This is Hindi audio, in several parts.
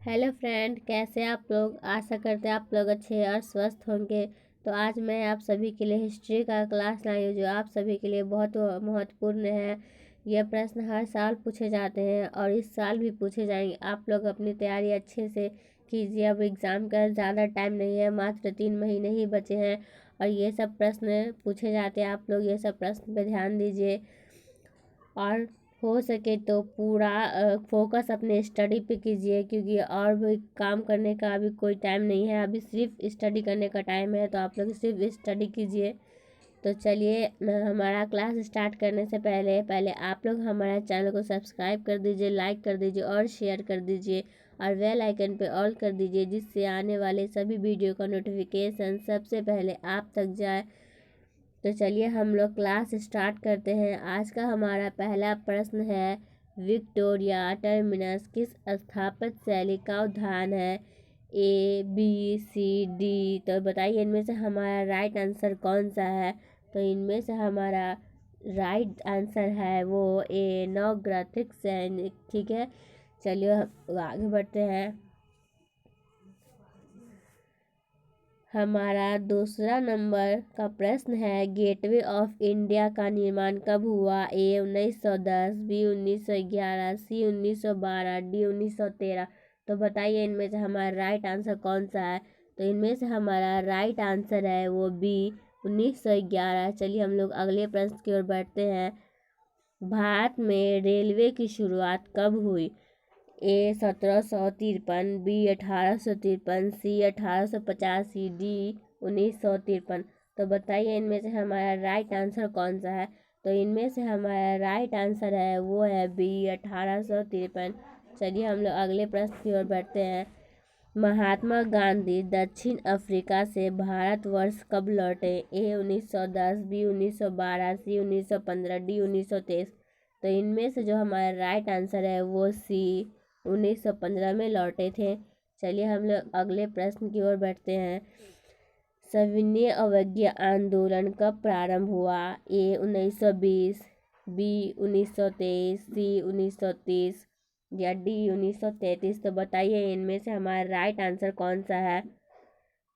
हेलो फ्रेंड, कैसे आप लोग। आशा करते हैं आप लोग अच्छे और स्वस्थ होंगे। तो आज मैं आप सभी के लिए हिस्ट्री का क्लास लाई हूँ जो आप सभी के लिए बहुत महत्वपूर्ण है। यह प्रश्न हर साल पूछे जाते हैं और इस साल भी पूछे जाएंगे। आप लोग अपनी तैयारी अच्छे से कीजिए। अब एग्ज़ाम का ज़्यादा टाइम नहीं है, मात्र 3 महीने ही बचे हैं और ये सब प्रश्न पूछे जाते हैं। आप लोग ये सब प्रश्न पे ध्यान दीजिए और हो सके तो पूरा फोकस अपने स्टडी पे कीजिए, क्योंकि और भी काम करने का अभी कोई टाइम नहीं है। अभी सिर्फ स्टडी करने का टाइम है, तो आप लोग सिर्फ स्टडी कीजिए। तो चलिए हमारा क्लास स्टार्ट करने से पहले पहले आप लोग हमारा चैनल को सब्सक्राइब कर दीजिए, लाइक कर दीजिए और शेयर कर दीजिए और बेल आइकन पे ऑल कर दीजिए, जिससे आने वाले सभी वीडियो का नोटिफिकेशन सबसे पहले आप तक जाए। तो चलिए हम लोग क्लास स्टार्ट करते हैं। आज का हमारा पहला प्रश्न है, विक्टोरिया टर्मिनस किस स्थापत्य शैली का उदाहरण है? ए, बी, सी, डी। तो बताइए इनमें से हमारा राइट आंसर कौन सा है? तो इनमें से हमारा राइट आंसर है वो ए, नवग्रथिक सैनिक। ठीक है, चलिए आगे बढ़ते हैं। हमारा दूसरा नंबर का प्रश्न है, गेटवे ऑफ इंडिया का निर्माण कब हुआ? ए 1910, बी 1911, सी 1912, डी 1913। तो बताइए इनमें से हमारा राइट आंसर कौन सा है? तो इनमें से हमारा राइट आंसर है वो बी 1911। चलिए हम लोग अगले प्रश्न की ओर बढ़ते हैं। भारत में रेलवे की शुरुआत कब हुई? ए 1753, बी 1853, सी 1885, डी 1953। तो बताइए इनमें से हमारा राइट आंसर कौन सा है? तो इनमें से हमारा राइट आंसर है वो है बी 1853। चलिए हम लोग अगले प्रश्न की ओर बढ़ते हैं। महात्मा गांधी दक्षिण अफ्रीका से भारतवर्ष कब लौटे? ए 1910, बी 1912, सी 1915, डी 1923। तो इनमें से जो हमारा राइट आंसर है वो सी 1915 में लौटे थे। चलिए हम लोग अगले प्रश्न की ओर बढ़ते हैं। सविनय अवज्ञा आंदोलन कब प्रारंभ हुआ? ए 1920, बी 1923, सी 1930 या डी 1933। तो बताइए इनमें से हमारा राइट आंसर कौन सा है?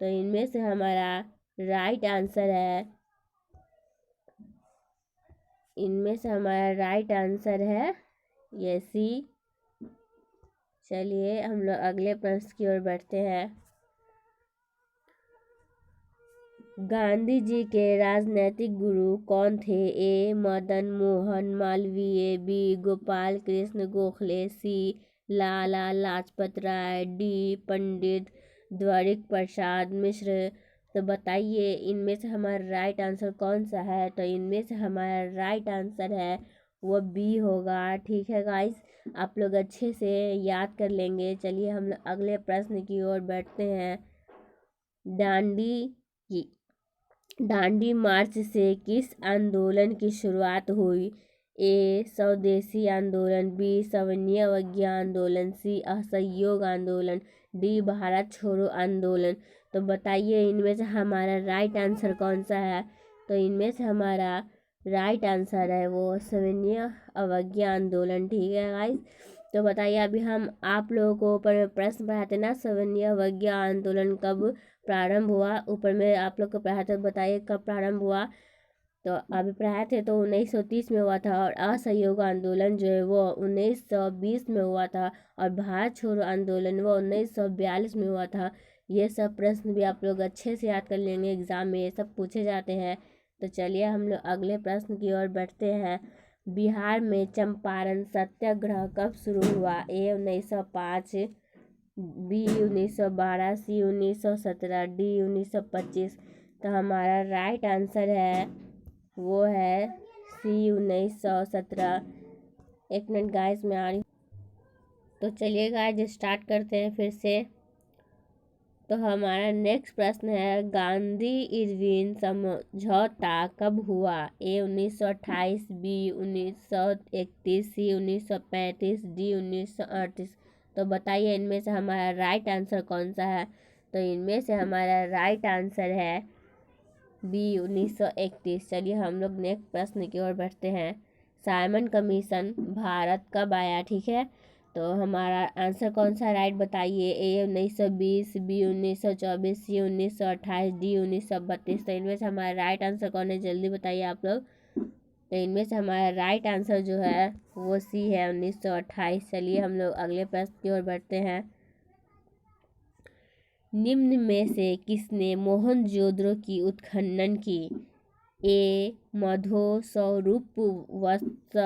तो इनमें से हमारा राइट आंसर है ये सी। चलिए हम लोग अगले प्रश्न की ओर बढ़ते हैं। गांधी जी के राजनैतिक गुरु कौन थे? ए मदन मोहन मालवीय, बी गोपाल कृष्ण गोखले, सी लाला लाजपत राय, डी पंडित द्वारिक प्रसाद मिश्र। तो बताइए इनमें से हमारा राइट आंसर कौन सा है? तो इनमें से हमारा राइट आंसर है वो बी होगा। ठीक है गाइस, आप लोग अच्छे से याद कर लेंगे। चलिए हम लोग अगले प्रश्न की ओर बढ़ते हैं। दांडी मार्च से किस आंदोलन की शुरुआत हुई? ए स्वदेशी आंदोलन, बी सविनय अवज्ञा आंदोलन, सी असहयोग आंदोलन, डी भारत छोड़ो आंदोलन। तो बताइए इनमें से हमारा राइट आंसर कौन सा है? तो इनमें से हमारा राइट आंसर है वो सविनय अवज्ञा आंदोलन। ठीक है गाइस, तो बताइए अभी हम आप लोगों को ऊपर में प्रश्न पढ़ाते ना, सविनय अवज्ञा आंदोलन कब प्रारंभ हुआ? ऊपर में आप लोग को पढ़ाया था, बताइए कब प्रारंभ हुआ। तो अभी पढ़ाए थे तो 1930 में हुआ था, और असहयोग आंदोलन जो है वो 1920 में हुआ था, और भारत छोड़ो आंदोलन वो 1942 में हुआ था। ये सब प्रश्न भी आप लोग अच्छे से याद कर लेंगे, एग्जाम में ये सब पूछे जाते हैं। तो चलिए हम लोग अगले प्रश्न की ओर बढ़ते हैं। बिहार में चंपारण सत्याग्रह कब शुरू हुआ? ए 1905, बी 1912, सी 1917, डी 1925। तो हमारा राइट आंसर है वो है सी 1917। एक मिनट गाइस में आ रही। तो चलिए गाइस स्टार्ट करते हैं फिर से। तो हमारा नेक्स्ट प्रश्न है, गांधी इरविन समझौता कब हुआ? ए 1928, बी 1931, सी 1935, डी 1938। तो बताइए इनमें से हमारा राइट आंसर कौन सा है? तो इनमें से हमारा राइट आंसर है बी 1931। चलिए हम लोग नेक्स्ट प्रश्न की ओर बढ़ते हैं। साइमन कमीशन भारत कब आया? ठीक है, तो हमारा आंसर कौन सा राइट बताइए। ए 1920, बी 1924, सी 1928, डी 1932। तो इनमें से हमारा राइट आंसर कौन है, जल्दी बताइए आप लोग। तो इनमें से हमारा राइट आंसर जो है वो सी है, 1928। चलिए हम लोग अगले प्रश्न की ओर बढ़ते हैं। निम्न में से किसने मोहनजोदड़ो की उत्खनन की। A Madho Swarup Vats,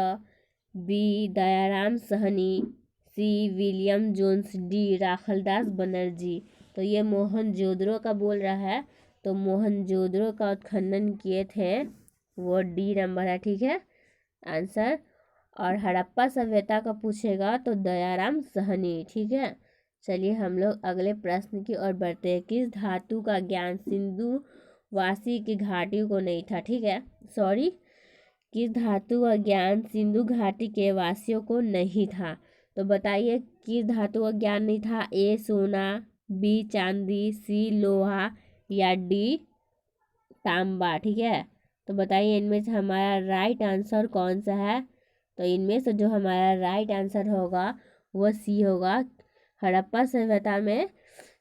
B Dayaram Sahni, C William Jones, D Rakhaldas Banerji. तो ये मोहनजोदड़ो का बोल रहा है, तो मोहनजोदड़ो का उत्खनन किए थे वो डी नंबर है, ठीक है आंसर। और हड़प्पा सभ्यता का पूछेगा तो दयाराम सहनी, ठीक है। चलिए हम लोग अगले प्रश्न की ओर बढ़ते हैं। किस धातु का ज्ञान सिंधु वासी की घाटियों को नहीं था, ठीक है सॉरी, किस धातु का ज्ञान सिंधु घाटी के वासियों को नहीं था। तो बताइए किस धातु का ज्ञान नहीं था। ए सोना, बी चांदी, सी लोहा या डी तांबा, ठीक है। तो बताइए इनमें से हमारा राइट आंसर कौन सा है। तो इनमें से जो हमारा राइट आंसर होगा वो सी होगा। हड़प्पा सभ्यता में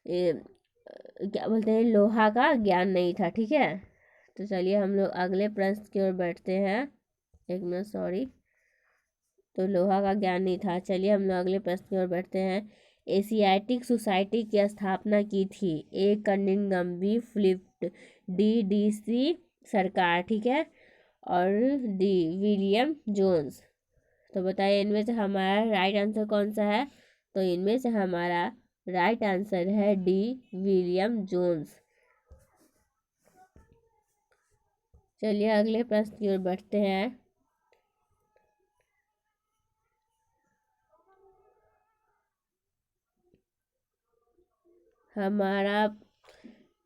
क्या बोलते हैं, लोहा का ज्ञान नहीं था, ठीक है। तो चलिए हम लोग अगले प्रश्न की ओर बैठते हैं। एक मिनट सॉरी, तो लोहा का ज्ञान नहीं था। चलिए हम लोग अगले प्रश्न की ओर बैठते हैं। एशियाटिक सोसाइटी की स्थापना की थी। A Cunningham, B Philip, D DC Sircar, ठीक है, और डी विलियम जोन्स। तो बताइए इनमें से हमारा राइट आंसर कौन सा है। तो इनमें से हमारा राइट आंसर है डी विलियम जोन्स। चलिए अगले प्रश्न की ओर बढ़ते हैं। हमारा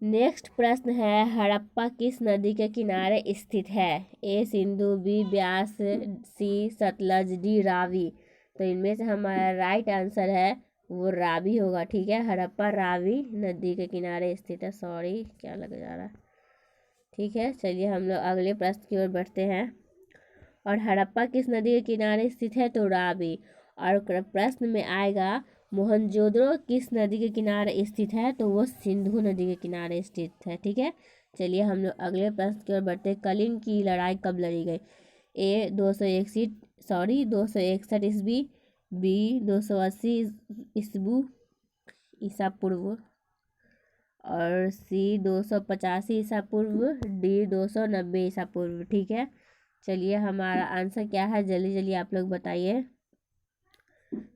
नेक्स्ट प्रश्न है, हड़प्पा किस नदी के किनारे स्थित है। ए सिंधु, बी ब्यास, सी सतलज, डी रावी। तो इनमें से हमारा राइट आंसर है वो रावी होगा, ठीक है। हड़प्पा रावी नदी के किनारे स्थित है, सॉरी क्या लग जा रहा है, ठीक है। चलिए हम लोग अगले प्रश्न की ओर बढ़ते हैं। और हड़प्पा किस नदी के किनारे स्थित है, तो रावी। और प्रश्न में आएगा मोहनजोदड़ो किस नदी के किनारे स्थित है, तो वो सिंधु नदी के किनारे स्थित है, ठीक है। चलिए हम लोग अगले प्रश्न की ओर बढ़ते हैं। कलिंग की लड़ाई कब लड़ी गई। ए 261 ईस्वी, बी 280 ईस्वी ईसा पूर्व, और सी 285 ईसा पूर्व, डी 290 ईसा पूर्व, ठीक है। चलिए हमारा आंसर क्या है, जल्दी जल्दी आप लोग बताइए।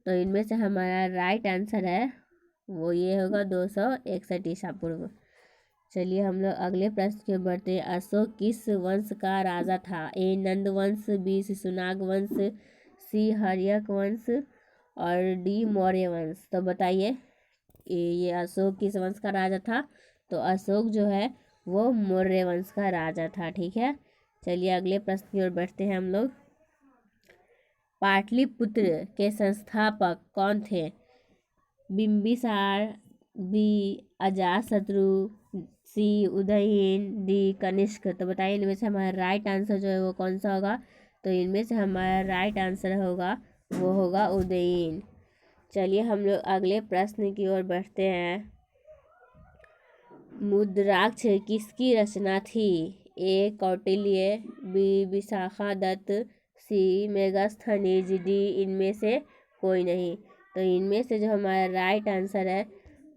तो इनमें से हमारा राइट आंसर है वो ये होगा 261 ईसा पूर्व। चलिए हम लोग अगले प्रश्न की ओर बढ़ते हैं। अशोक किस वंश का राजा था। ए नंद वंश, बी शिशुनाग वंश, सी हर्यक वंश, और डी मौर्य वंश। तो बताइए ये अशोक किस वंश का राजा था। तो अशोक जो है वो मौर्य वंश का राजा था, ठीक है। चलिए अगले प्रश्न की ओर बढ़ते हैं हम लोग। पाटलिपुत्र के संस्थापक कौन थे। बिंबिसार, बी अजातशत्रु, सी उदयन, डी कनिष्क। तो बताइए इनमें से हमारा राइट आंसर जो है वो कौन सा होगा। तो इनमें से हमारा राइट आंसर होगा वो होगा उदयन। चलिए हम लोग अगले प्रश्न की ओर बढ़ते हैं। मुद्राक्ष किसकी रचना थी। ए कौटिल्य, बी विशाखादत्त, सी मेगास्थनीज, डी इनमें से कोई नहीं। तो इनमें से जो हमारा राइट आंसर है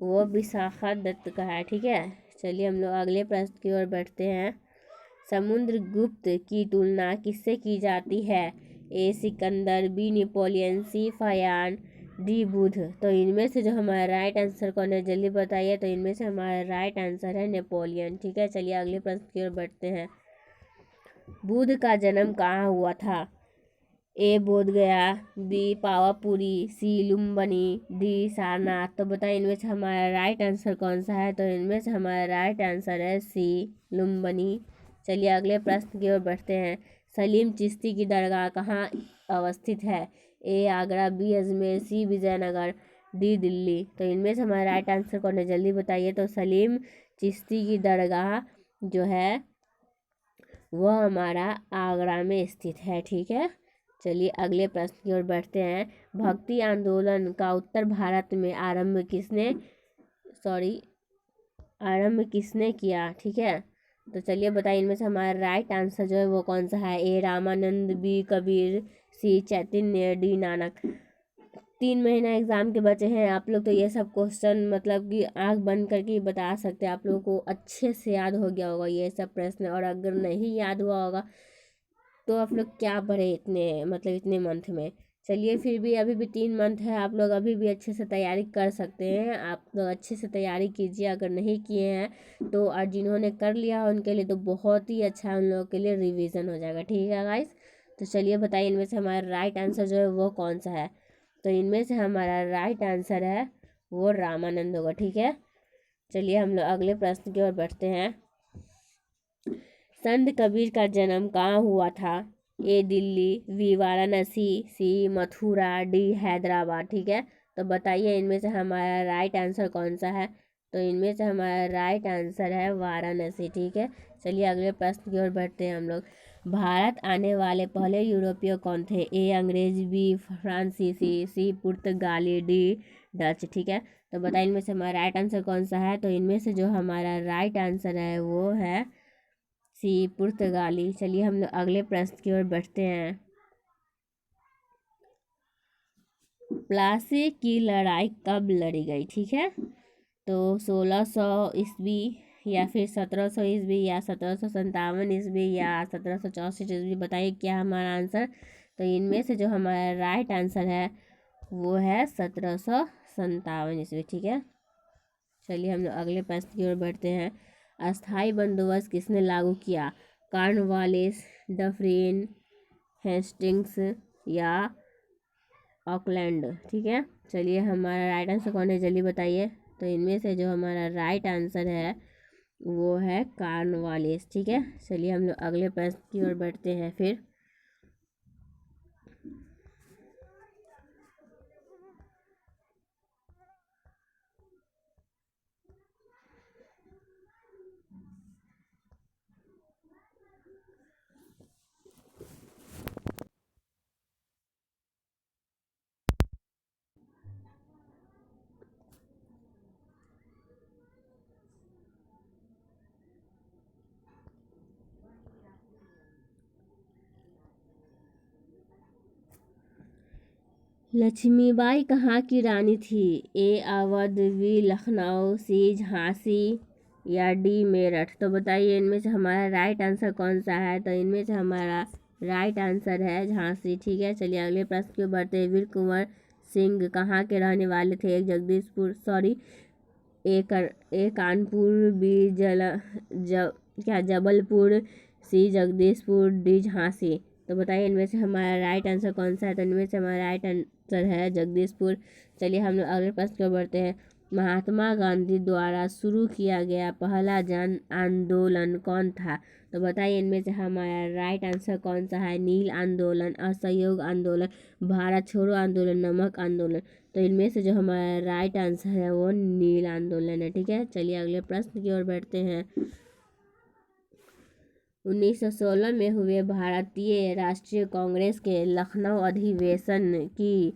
वो विशाखादत्त का है, ठीक है। चलिए हम लोग अगले प्रश्न की ओर बढ़ते हैं। समुद्रगुप्त की तुलना किससे की जाती है। ए सिकंदर, बी नेपोलियन, सी फायान, डी बुध। तो इनमें से जो हमारा राइट आंसर कौन है, जल्दी बताइए। तो इनमें से हमारा राइट आंसर है नेपोलियन, ठीक है। चलिए अगले प्रश्न की ओर बढ़ते हैं। बुध का जन्म कहाँ हुआ था। ए बोधगया, बी पावापुरी, सी लुम्बिनी, डी सारनाथ। तो बताइए इनमें से हमारा राइट आंसर कौन सा है। तो इनमें से हमारा राइट आंसर है सी लुम्बिनी। चलिए अगले प्रश्न की ओर बढ़ते हैं। सलीम चिश्ती की दरगाह कहाँ अवस्थित है। ए आगरा, बी अजमेर, सी विजयनगर, डी दिल्ली। तो इनमें से हमारा राइट आंसर कौन है, जल्दी बताइए। तो सलीम चिश्ती की दरगाह जो है वह हमारा आगरा में स्थित है, ठीक है। चलिए अगले प्रश्न की ओर बढ़ते हैं। भक्ति आंदोलन का उत्तर भारत में आरंभ किसने किया? ठीक है, तो चलिए बताइए इनमें से हमारा राइट आंसर जो है वो कौन सा है? ए रामानंद, बी कबीर, सी चैतन्य, डी नानक। 3 महीना एग्जाम के बचे हैं, आप लोग तो ये सब क्वेश्चन मतलब कि आंख बंद करके ही बता सकते हैं। आप लोगों को अच्छे से याद हो गया होगा ये सब प्रश्न, और अगर नहीं याद हुआ होगा तो आप लोग क्या पढ़े इतने मंथ में। चलिए फिर भी अभी भी 3 मंथ है, आप लोग अभी भी अच्छे से तैयारी कर सकते हैं। आप लोग अच्छे से तैयारी कीजिए, अगर नहीं किए हैं तो, और जिन्होंने कर लिया उनके लिए तो बहुत ही अच्छा है, उन लोगों के लिए रिवीजन हो जाएगा। ठीक है गाइस, तो चलिए बताइए इनमें से हमारा राइट आंसर जो है वो कौन सा है? तो इनमें से हमारा राइट आंसर है वो रामानंद होगा। ठीक है, चलिए हम लोग अगले प्रश्न की ओर बढ़ते हैं। संत कबीर का जन्म कहाँ हुआ था? ए दिल्ली, बी वाराणसी, सी मथुरा, डी हैदराबाद। ठीक है, तो बताइए इनमें से हमारा राइट आंसर कौन सा है? तो इनमें से हमारा राइट आंसर है वाराणसी। ठीक है, चलिए अगले प्रश्न की ओर बढ़ते हैं हम लोग। भारत आने वाले पहले यूरोपीय कौन थे? ए अंग्रेज, बी फ्रांसीसी, सी पुर्तगाली, डी डच। ठीक है, तो बताइए इनमें से हमारा राइट आंसर कौन सा है? तो इनमें से जो हमारा राइट आंसर है वो है सी पुर्तगाली। चलिए हम लोग अगले प्रश्न की ओर बढ़ते हैं। प्लासी की लड़ाई कब लड़ी गई? ठीक है, तो 1600 ईस्वी या फिर 1700 ईस्वी या 1757 ईस्वी या 1764 ईस्वी। बताइए क्या हमारा आंसर? तो इनमें से जो हमारा राइट आंसर है वो है 1757 ईस्वी। ठीक है, चलिए हम लोग अगले प्रश्न की ओर बढ़ते हैं। अस्थाई बंदोबस्त किसने लागू किया? कॉर्नवालिस, डफरिन, हेस्टिंग्स या ऑकलैंड। ठीक है, चलिए हमारा राइट आंसर कौन है जल्दी बताइए। तो इनमें से जो हमारा राइट आंसर है वो है कॉर्नवालिस। ठीक है, चलिए हम लोग अगले प्रश्न की ओर बढ़ते हैं फिर। लक्ष्मीबाई कहाँ की रानी थी? ए अवध, बी लखनऊ, सी झांसी या डी मेरठ। तो बताइए इनमें से हमारा राइट आंसर कौन सा है? तो इनमें से हमारा राइट आंसर है झांसी। ठीक है, चलिए अगले प्रश्न की ओर बढ़ते हैं। वीर कुंवर सिंह कहाँ के रहने वाले थे? ए कानपुर, बी जबलपुर, सी जगदीशपुर, डी झांसी। तो बताइए इनमें से हमारा राइट आंसर कौन सा है? तो इनमें से हमारा राइट आंसर है जगदीशपुर। चलिए हम लोग अगले प्रश्न को बढ़ते हैं। महात्मा गांधी द्वारा शुरू किया गया पहला जन आंदोलन कौन था? तो बताइए इनमें से हमारा राइट आंसर कौन सा है? नील आंदोलन, असहयोग आंदोलन, भारत छोड़ो आंदोलन, नमक आंदोलन। तो इनमें से जो हमारा राइट आंसर है वो नील आंदोलन है। ठीक है, चलिए अगले प्रश्न की ओर बढ़ते हैं। 1916 में हुए भारतीय राष्ट्रीय कांग्रेस के लखनऊ अधिवेशन की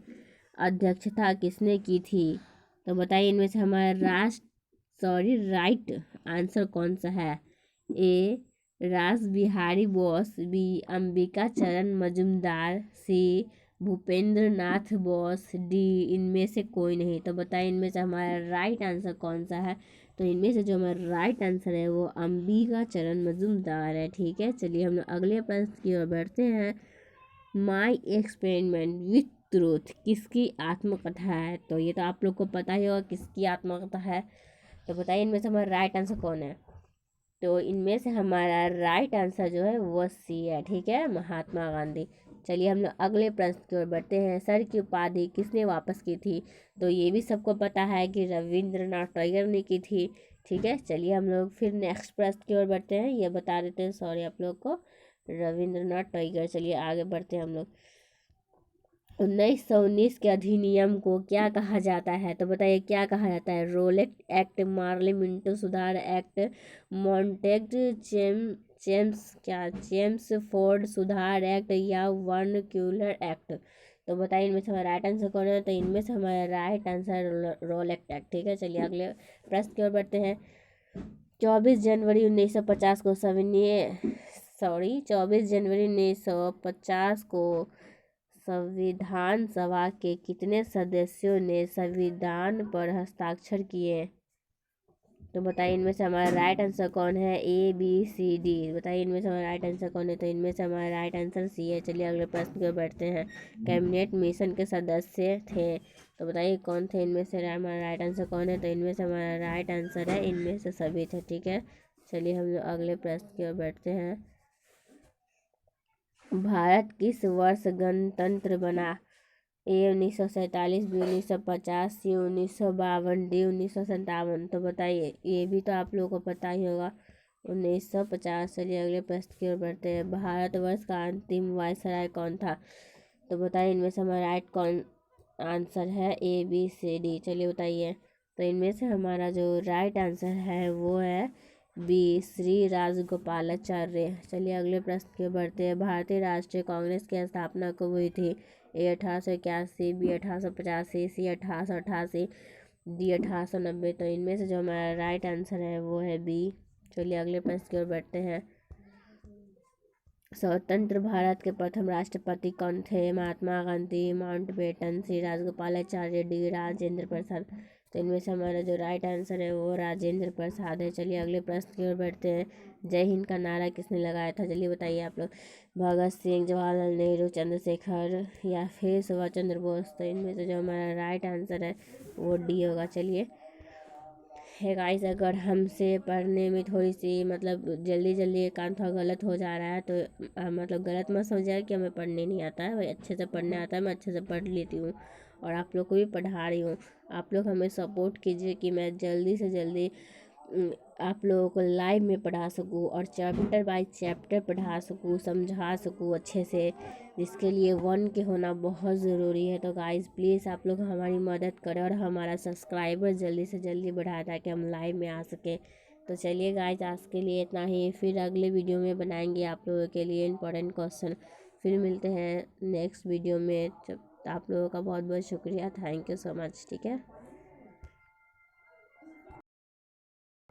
अध्यक्षता किसने की थी? तो बताइए इनमें से हमारा राइट आंसर कौन सा है? ए रास बिहारी बोस, बी अंबिका चरण मजुमदार, सी भूपेंद्र नाथ बोस, डी इनमें से कोई नहीं। तो बताइए इनमें से हमारा राइट आंसर कौन सा है? तो इनमें से जो हमारा राइट आंसर है वो अंबिका चरण मजुमदार है। ठीक है, चलिए हम लोग अगले प्रश्न की ओर बढ़ते हैं। माई एक्सपेरिमेंट विथ ट्रूथ किसकी आत्मकथा है? तो ये तो आप लोग को पता ही होगा किसकी आत्मकथा है। तो बताइए इनमें से हमारा राइट आंसर कौन है? तो इनमें से हमारा राइट आंसर जो है वो सी है। ठीक है, महात्मा गांधी। चलिए हम लोग अगले प्रश्न की ओर बढ़ते हैं। सर की उपाधि किसने वापस की थी? तो ये भी सबको पता है कि रविंद्रनाथ टैगोर ने की थी। ठीक है, चलिए हम लोग फिर नेक्स्ट प्रश्न की ओर बढ़ते हैं। ये बता देते हैं सॉरी आप लोग को, रविंद्रनाथ टैगोर। चलिए आगे बढ़ते हैं हम लोग। 1919 के अधिनियम को क्या कहा जाता है? तो बताइए क्या कहा जाता है? रोलेट एक्ट, मार्ले मिंटो सुधार एक्ट, मॉन्टेग जेम्स फोर्ड सुधार एक्ट या वर्नक्यूलर एक्ट? तो बताइए इनमें से हमारा राइट आंसर कौन है? तो इनमें से हमारा राइट आंसर रोलेट एक्ट। ठीक है, चलिए अगले प्रश्न की ओर बढ़ते हैं। 24 जनवरी 1950 को 24 जनवरी 1950 को संविधान सभा के कितने सदस्यों ने संविधान पर हस्ताक्षर किए? तो बताइए इनमें से हमारा राइट आंसर कौन है? ABCD। बताइए इनमें से हमारा राइट आंसर कौन है? तो इनमें से हमारा राइट आंसर सी है। चलिए अगले प्रश्न की ओर बढ़ते हैं। कैबिनेट मिशन के सदस्य थे, तो बताइए कौन थे इनमें से? हमारा राइट आंसर कौन है? तो इनमें से हमारा राइट आंसर है इनमें से सभी थे। ठीक है, चलिए हम लोग अगले प्रश्न की ओर बढ़ते हैं। भारत किस वर्ष गणतंत्र बना? A 1947, B 1950, C 1952, D 1957। तो बताइए, ये भी तो आप लोगों को पता ही होगा, 1950। चलिए अगले प्रश्न की ओर बढ़ते हैं। भारतवर्ष का अंतिम वायसराय कौन था? तो बताइए इनमें से हमारा राइट कौन आंसर है? ABCD। चलिए बताइए, तो इनमें से हमारा जो राइट आंसर है वो है बी, श्री राजगोपालाचार्य। चलिए अगले प्रश्न की ओर बढ़ते हैं। भारतीय राष्ट्रीय कांग्रेस की स्थापना कब हुई थी? A 1881, B 1885, C 1888, D 1890। तो इनमें से जो हमारा राइट आंसर है वो है बी। चलिए अगले प्रश्न की ओर बढ़ते हैं। स्वतंत्र भारत के प्रथम राष्ट्रपति कौन थे? Mahatma Gandhi, Mountbatten, Shri Rajagopalachari, D Rajendra Prasad. तो इनमें से हमारा जो राइट आंसर है वो राजेंद्र प्रसाद है। चलिए अगले प्रश्न की ओर बढ़ते हैं। जय हिंद का नारा किसने लगाया था? चलिए बताइए आप लोग। भगत सिंह, जवाहरलाल नेहरू, चंद्रशेखर या फिर सुभाष चंद्र बोस? तो इनमें से जो हमारा राइट आंसर है वो डी होगा। चलिए है गाइस, अगर हमसे पढ़ने में थोड़ी सी मतलब जल्दी जल्दी एक आध थोड़ा गलत हो जा रहा है तो मतलब गलत मत समझिए कि हमें पढ़ने नहीं आता है। भाई अच्छे से पढ़ने आता है, मैं अच्छे से पढ़ लेती हूँ और आप लोग को भी पढ़ा रही हूँ। आप लोग हमें सपोर्ट कीजिए कि मैं जल्दी से जल्दी आप लोगों को लाइव में पढ़ा सकूँ और चैप्टर बाय चैप्टर पढ़ा सकूँ, समझा सकूँ अच्छे से, जिसके लिए 1 के होना बहुत ज़रूरी है। तो गाइस प्लीज़ आप लोग हमारी मदद करें और हमारा सब्सक्राइबर जल्दी से जल्दी बढ़ाए ताकि हम लाइव में आ सकें। तो चलिए गाइस, आज के लिए इतना ही, फिर अगले वीडियो में बनाएंगे आप लोगों के लिए इंपॉर्टेंट क्वेश्चन। फिर मिलते हैं नेक्स्ट वीडियो में। आप लोगों का बहुत बहुत शुक्रिया, थैंक यू सो मच। ठीक है।